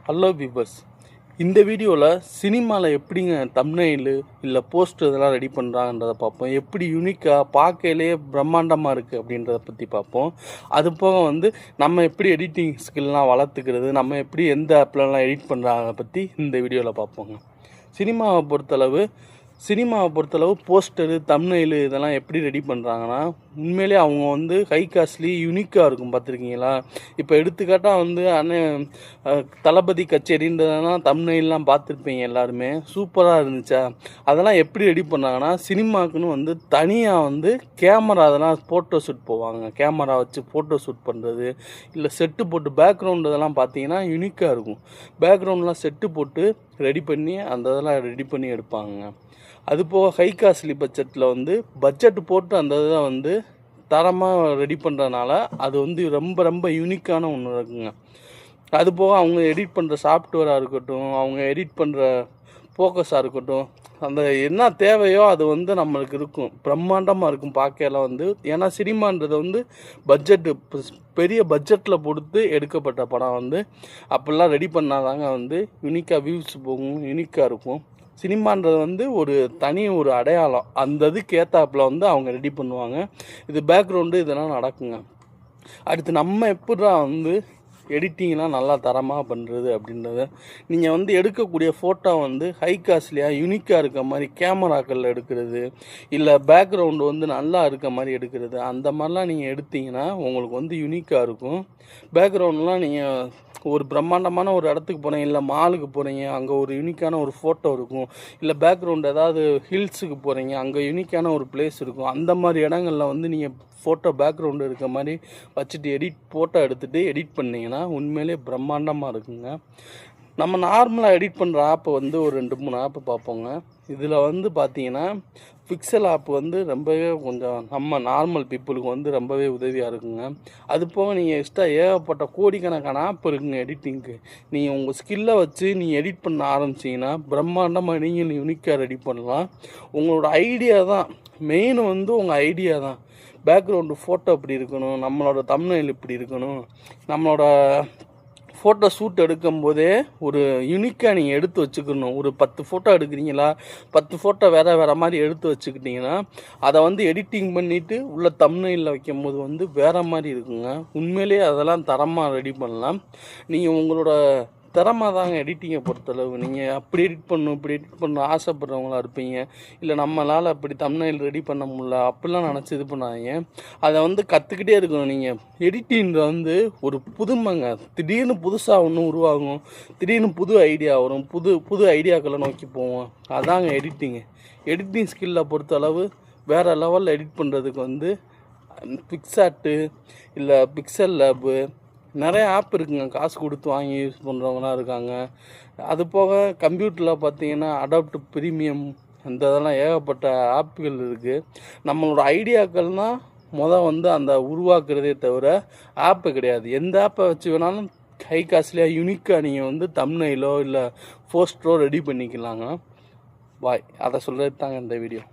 Hello viewers, இந்த வீடியோவில் சினிமாவில் எப்படிங்க தம்ப்நெயில் இல்லை போஸ்டர் இதெல்லாம் ரெடி பண்ணுறாங்கன்றதை பார்ப்போம். எப்படி யூனிக்காக பார்க்கையிலே பிரம்மாண்டமாக இருக்குது அப்படின்றத பற்றி பார்ப்போம். அது போக நம்ம எப்படி எடிட்டிங் ஸ்கில்லாம் வளர்த்துக்கிறது, நம்ம எப்படி எந்த ஆப்லலாம் எடிட் பண்ணுறாங்க பற்றி இந்த வீடியோவில் பார்ப்போங்க. சினிமாவை பொறுத்தளவு போஸ்டரு தம்ப்நெயில் இதெல்லாம் எப்படி ரெடி பண்ணுறாங்கன்னா, உண்மையிலே அவங்க ஹை காஸ்ட்லி யூனிக்காக இருக்கும். பார்த்துருக்கீங்களா? இப்போ எடுத்துக்காட்டாக தளபதி கச்சேரின்றதெல்லாம் தம்ப்நெயில்லாம் பார்த்துருப்பீங்க எல்லாருமே. சூப்பராக இருந்துச்சா? அதெல்லாம் எப்படி ரெடி பண்ணாங்கன்னா, சினிமாவுக்குன்னு தனியாக கேமரா அதெல்லாம் ஃபோட்டோ ஷூட் போவாங்க. கேமரா வச்சு ஃபோட்டோ ஷூட் பண்ணுறது, இல்லை செட்டு போட்டு பேக்ரவுண்டு இதெல்லாம் பார்த்தீங்கன்னா யூனிக்காக இருக்கும். பேக்ரவுண்ட்லாம் செட்டு போட்டு ரெடி பண்ணி இதெல்லாம் ரெடி பண்ணி எடுப்பாங்க. அது போக ஹை காஸ்ட்லி பட்ஜெட்டில் பட்ஜெட் போட்டு அந்த இதை தரமாக ரெடி பண்ணுறதுனால அது ரொம்ப ரொம்ப யூனிக்கான ஒன்று இருக்குங்க. அது போக அவங்க எடிட் பண்ணுற சாஃப்ட்வேராக இருக்கட்டும், அவங்க எடிட் பண்ணுற ஃபோக்கஸாக இருக்கட்டும், அந்த என்ன தேவையோ அது நம்மளுக்கு இருக்கும். பிரம்மாண்டமாக இருக்கும் பார்க்கலாம். ஏன்னா சினிமான்றது பட்ஜெட்டு பெரிய பட்ஜெட்டில் கொடுத்து எடுக்கப்பட்ட படம் அப்படிலாம் ரெடி பண்ணாதாங்க யூனிக்காக வியூஸ் போகும், யூனிக்காக இருக்கும். சினிமான்றது ஒரு தனி ஒரு அடையாளம். அந்த இதுக்கு ஏற்றாப்பில் அவங்க ரெடி பண்ணுவாங்க. இது பேக்ரவுண்டு இதெல்லாம் நடக்குங்க. அடுத்து நம்ம எப்படா எடிட்டிங்லாம் நல்லா தரமாக பண்ணுறது அப்படின்றத, நீங்கள் எடுக்கக்கூடிய ஃபோட்டோ ஹை காஸ்ட்லியாக யூனிக்காக இருக்க மாதிரி கேமராக்களில் எடுக்கிறது, இல்லை பேக்ரவுண்டு நல்லா இருக்க மாதிரி எடுக்கிறது, அந்த மாதிரிலாம் நீங்கள் எடுத்திங்கன்னா உங்களுக்கு யூனிக்காக இருக்கும். பேக்ரவுண்ட்லாம் நீங்கள் ஒரு பிரம்மாண்டமான ஒரு இடத்துக்கு போகிறீங்க, இல்லை மாலுக்கு போகிறீங்க, அங்கே ஒரு யூனிக்கான ஒரு ஃபோட்டோ இருக்கும். இல்லை பேக்ரவுண்ட் ஏதாவது ஹில்ஸுக்கு போகிறீங்க, அங்கே யூனிக்கான ஒரு பிளேஸ் இருக்கும். அந்த மாதிரி இடங்களில் நீங்கள் ஃபோட்டோ பேக்ரவுண்டு இருக்க மாதிரி வச்சுட்டு ஃபோட்டோ எடுத்துகிட்டு எடிட் பண்ணிங்கன்னா உண்மையிலே பிரம்மாண்டமாக இருக்குங்க. நம்ம நார்மலாக எடிட் பண்ணுற ஆப்பை ஒரு 2-3 ஆப்பு பார்ப்போங்க. இதில் பார்த்தீங்கன்னா பிக்சல் ஆப் ரொம்பவே கொஞ்சம் நம்ம நார்மல் பீப்புளுக்கு ரொம்பவே உதவியாக இருக்குங்க. அது போக நீங்கள் எக்ஸ்ட்ரா ஏகப்பட்ட கோடிக்கணக்கான ஆப் இருக்குங்க எடிட்டிங்க்கு. நீங்கள் உங்கள் ஸ்கில்லை வச்சு நீங்கள் எடிட் பண்ண ஆரம்பிச்சிங்கன்னா பிரம்மாண்டமாக நீங்கள் யூனிக்காக ரெடி பண்ணலாம். உங்களோட ஐடியா தான் மெயின், உங்கள் ஐடியா தான். பேக்ரவுண்டு ஃபோட்டோ இப்படி இருக்கணும், நம்மளோட தம்ப்நெயில் இப்படி இருக்கணும், நம்மளோட ஃபோட்டோ ஷூட் எடுக்கும்போதே ஒரு யூனிக்காக நீங்கள் எடுத்து வச்சுக்கணும். ஒரு 10 ஃபோட்டோ எடுக்கிறீங்களா, 10 ஃபோட்டோ வேறு மாதிரி எடுத்து வச்சுக்கிட்டிங்கன்னா அதை எடிட்டிங் பண்ணிவிட்டு உள்ள தம்ப்நெயிலில் வைக்கும்போது வேறு மாதிரி இருக்குங்க. உண்மையிலே அதெல்லாம் தரமாக ரெடி பண்ணலாம். நீங்கள் உங்களோட திறமை தாங்க எடிட்டிங்கை பொறுத்தளவு. நீங்கள் அப்படி எடிட் பண்ணணும் இப்படி எடிட் பண்ணணும் ஆசைப்படுறவங்களா இருப்பீங்க. இல்லை நம்மளால் அப்படி தம்ப்நெயில் ரெடி பண்ண முடியல அப்படிலாம் நினச்சி இது பண்ணாதீங்க. அதை கற்றுக்கிட்டே இருக்கணும். நீங்கள் எடிட்டிங்கில் ஒரு புதுமைங்க. திடீர்னு புதுசாக ஒன்று உருவாகும், திடீர்னு புது ஐடியா வரும், புது ஐடியாக்களை நோக்கி போவோம். அதாங்க எடிட்டிங் ஸ்கில்லை பொறுத்தளவு வேறு லெவலில் எடிட் பண்ணுறதுக்கு பிக்சார்ட்டு இல்லை பிக்சல் லேபு நிறைய ஆப் இருக்குங்க. காசு கொடுத்து வாங்கி யூஸ் பண்ணுறவங்களாம் இருக்காங்க. அது போக கம்ப்யூட்டரில் பார்த்தீங்கன்னா அடாப்ட் ப்ரீமியம் இதெல்லாம் ஏகப்பட்ட ஆப்புகள் இருக்குது. நம்மளோட ஐடியாக்கள்னால் அந்த உருவாக்குறதே தவிர ஆப்பு கிடையாது. எந்த ஆப்பை வச்சு வேணாலும் ஹை காஸ்ட்லியாக யூனிக்காக நீங்கள் தம்ப்நெயிலோ இல்லை போஸ்டரோ ரெடி பண்ணிக்கலாங்க. பாய். அதை சொல்கிறது தாங்க இந்த வீடியோ.